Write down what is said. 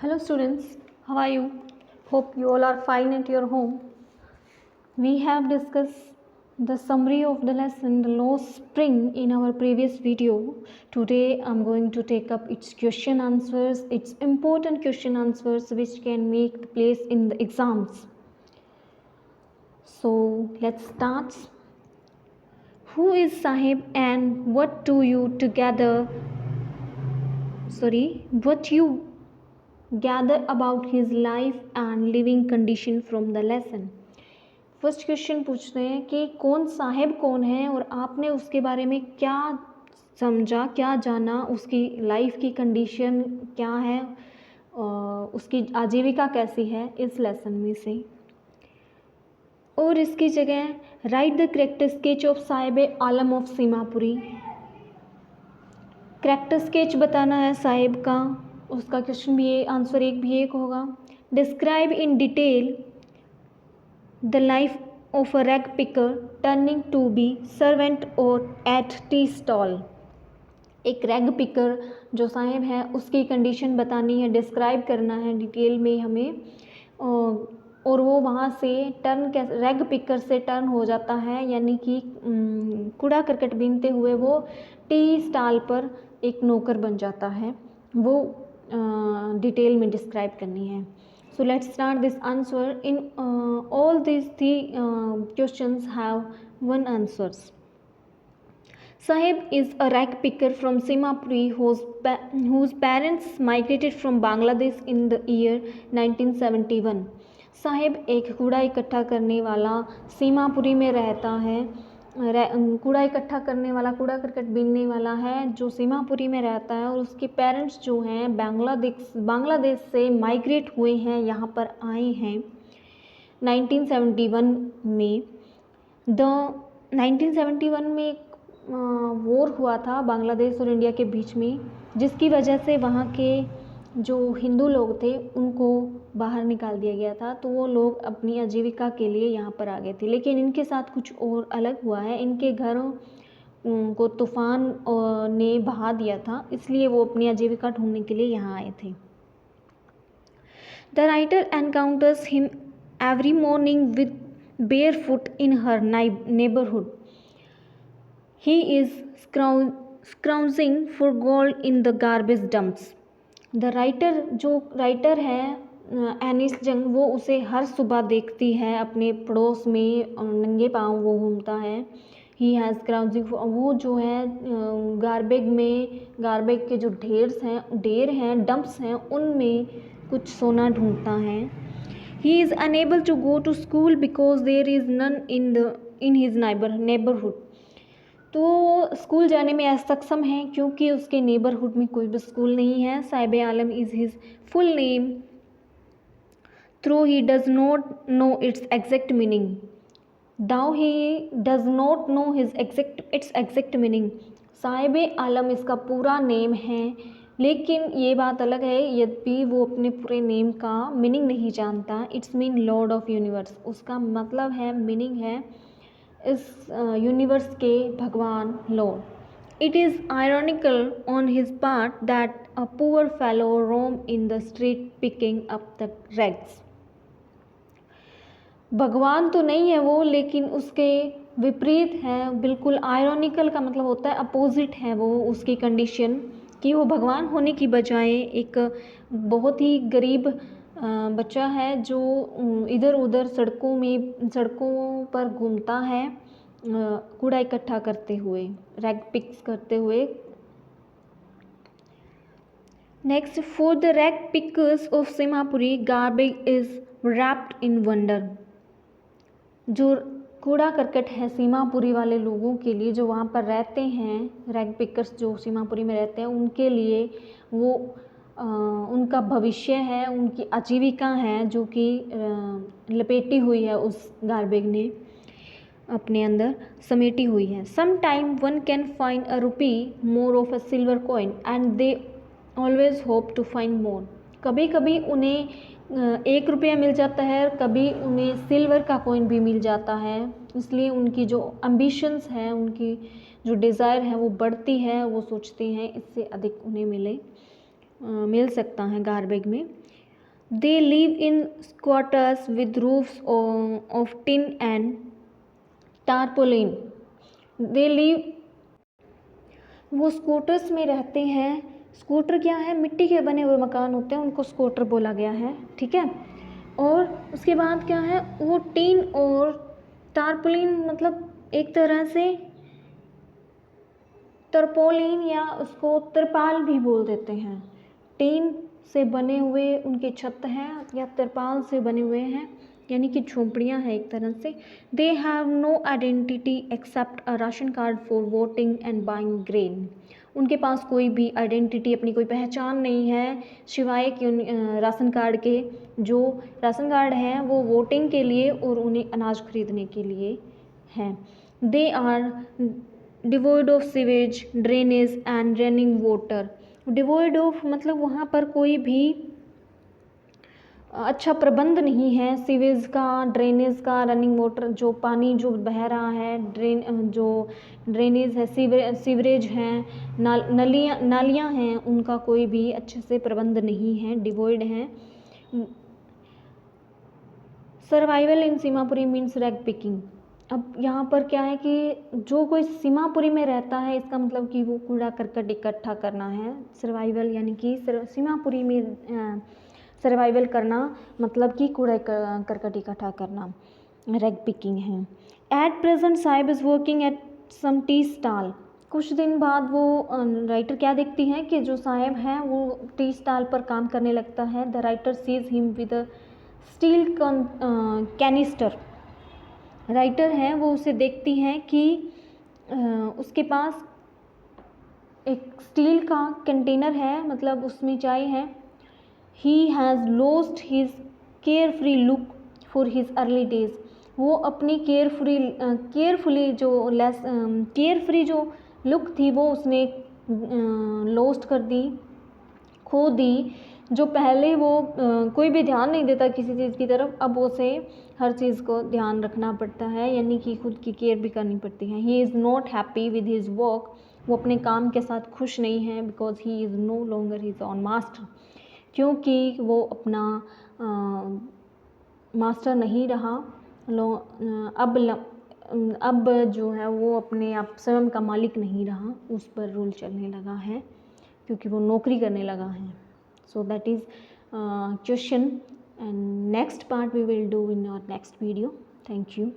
Hello students, how are you? Hope you all are fine at your home. We have discussed the summary of the lesson The Lost Spring in our previous video. Today I am going to take up its question answers, its important question answers which can make the place in the exams. So let's start. Who is Sahib and what you gather about his life and living condition from the lesson. First question पूछ रहे हैं कि साहिब कौन है और आपने उसके बारे में क्या समझा, क्या जाना, उसकी लाइफ की कंडीशन क्या है, उसकी आजीविका कैसी है इस लेसन में से। और इसकी जगह right the character sketch of Sahib Alam of Seemapuri. Character sketch बताना है साहिब का, उसका क्वेश्चन भी ये आंसर एक होगा। Describe in detail the life of a rag picker turning to be servant और एट टी स्टॉल। एक रैग पिकर जो साहिब है उसकी कंडीशन बतानी है, डिस्क्राइब करना है डिटेल में हमें, और वो वहाँ से रैग पिकर से टर्न हो जाता है, यानी कि कूड़ा करकट बीनते हुए वो टी स्टॉल पर एक नौकर बन जाता है। वो डिटेल में डिस्क्राइब करनी है। So let's start this answer. In all this three questions have one answers. Sahib is a rag picker from Simapuri whose parents migrated from Bangladesh in the year 1971. Sahib एक कूड़ा इकट्ठा करने वाला सीमापुरी में रहता है, कूड़ा इकट्ठा करने वाला, कूड़ा करकट बीनने वाला है जो सीमापुरी में रहता है, और उसके पेरेंट्स जो हैं बांग्लादेश से माइग्रेट हुए हैं, यहाँ पर आए हैं 1971 में। 1971 में वॉर हुआ था बांग्लादेश और इंडिया के बीच में, जिसकी वजह से वहाँ के जो हिंदू लोग थे उनको बाहर निकाल दिया गया था। तो वो लोग अपनी आजीविका के लिए यहाँ पर आ गए थे, लेकिन इनके साथ कुछ और अलग हुआ है। इनके घरों को तूफान ने बहा दिया था, इसलिए वो अपनी आजीविका ढूंढने के लिए यहाँ आए थे। The writer encounters him every morning with barefoot in her neighborhood. He is scrounging for gold in the garbage dumps. The writer जो राइटर है एनिस जंग, वो उसे हर सुबह देखती है अपने पड़ोस में, नंगे पाँव वो घूमता है। ही हैज़ क्राउजिंग, वो जो है गार्बेज के जो ढेर हैं, डंप्स हैं, उनमें कुछ सोना ढूंढता है। He is unable to go to school because there is none in his neighbourhood. तो स्कूल जाने में असक्षम है क्योंकि उसके नेबरहुड में कोई भी स्कूल नहीं है। Sahib Alam is his full name though he does not know its exact meaning. Though he does not know its exact meaning. Sahib Alam इसका पूरा नेम है, लेकिन ये बात अलग है यद्यपि वो अपने पूरे नेम का मीनिंग नहीं जानता। Its mean lord of universe, उसका मतलब है, मीनिंग है इस यूनिवर्स के भगवान, lord. It is ironical on his part that a poor fellow roam in the street picking up the rags. भगवान तो नहीं है वो, लेकिन उसके विपरीत है, बिल्कुल आयरॉनिकल का मतलब होता है अपोजिट है वो उसकी कंडीशन, कि वो भगवान होने की बजाय एक बहुत ही गरीब बच्चा है जो इधर उधर सड़कों पर घूमता है, कूड़ा इकट्ठा करते हुए, रैग पिक्स करते हुए। Next, for the rag pickers of Seemapuri garbage is wrapped in wonder. जो कूड़ा करकट है सीमापुरी वाले लोगों के लिए, जो वहाँ पर रहते हैं, रैग पिकर्स जो सीमापुरी में रहते हैं, उनके लिए वो उनका भविष्य है, उनकी आजीविका है, जो कि लपेटी हुई है उस गार्बेज ने, अपने अंदर समेटी हुई है। Some time one can find a rupee more of a silver coin and they always hope to find more. कभी कभी उन्हें 1 रुपया मिल जाता है, कभी उन्हें सिल्वर का कॉइन भी मिल जाता है, इसलिए उनकी जो एम्बिशंस हैं, उनकी जो डिज़ायर है वो बढ़ती है, वो सोचते हैं इससे अधिक उन्हें मिल सकता है गार्बेज में। They live in squatters with roofs of tin and tarpaulin. They live, वो स्कूटर्स में रहते हैं। स्कूटर क्या है, मिट्टी के बने हुए मकान होते हैं, उनको स्कूटर बोला गया है, ठीक है। और उसके बाद क्या है, वो टीन और टारपोलिन मतलब एक तरह से तरपोलिन या उसको तिरपाल भी बोल देते हैं। टीन से बने हुए उनके छत हैं या तिरपाल से बने हुए हैं, यानी कि झोंपड़ियाँ हैं एक तरह से। They have no identity except a ration card for voting and buying grain. उनके पास कोई भी आइडेंटिटी, अपनी कोई पहचान नहीं है सिवाय कि राशन कार्ड के। जो राशन कार्ड हैं वो वोटिंग के लिए और उन्हें अनाज खरीदने के लिए हैं। They are devoid of sewage, drainage and running water. Devoid of मतलब वहाँ पर कोई भी अच्छा प्रबंध नहीं है, सीवेज का, ड्रेनेज का, रनिंग वाटर जो पानी जो बह रहा है, जो ड्रेनेज है, सीवरेज हैं, नालियाँ हैं, उनका कोई भी अच्छे से प्रबंध नहीं है, डिवोइड हैं। सर्वाइवल इन सीमापुरी मीन्स रैग पिकिंग। अब यहाँ पर क्या है कि जो कोई सीमापुरी में रहता है, इसका मतलब कि वो कूड़ा करकट इकट्ठा करना है। सर्वाइवल यानी कि सीमापुरी में सर्वाइवल करना मतलब कि कूड़ा करकट इकट्ठा करना, रैग पिकिंग है। At present Sahib is working at some tea stall. कुछ दिन बाद वो राइटर क्या देखती है कि जो साहिब हैं वो टी स्टॉल पर काम करने लगता है। The writer sees him with a steel canister. Writer है वो उसे देखती हैं कि उसके पास एक स्टील का कंटेनर है, मतलब उसमें चाय है। He has lost his carefree look for his early days. वो अपनी केयरफुली जो केयरफ्री जो लुक थी वो उसने लॉस्ट कर दी, खो दी। जो पहले वो कोई भी ध्यान नहीं देता किसी चीज़ की तरफ, अब उसे हर चीज़ को ध्यान रखना पड़ता है, यानी कि खुद की केयर भी करनी पड़ती है। He is not happy with his work. वो अपने काम के साथ खुश नहीं है। Because he is no longer his own master. क्योंकि वो अपना मास्टर नहीं रहा। अब जो है वो अपने आप स्वयं का मालिक नहीं रहा, उस पर रूल चलने लगा है क्योंकि वो नौकरी करने लगा है। So that is question, and next part we will do in our next video. Thank you.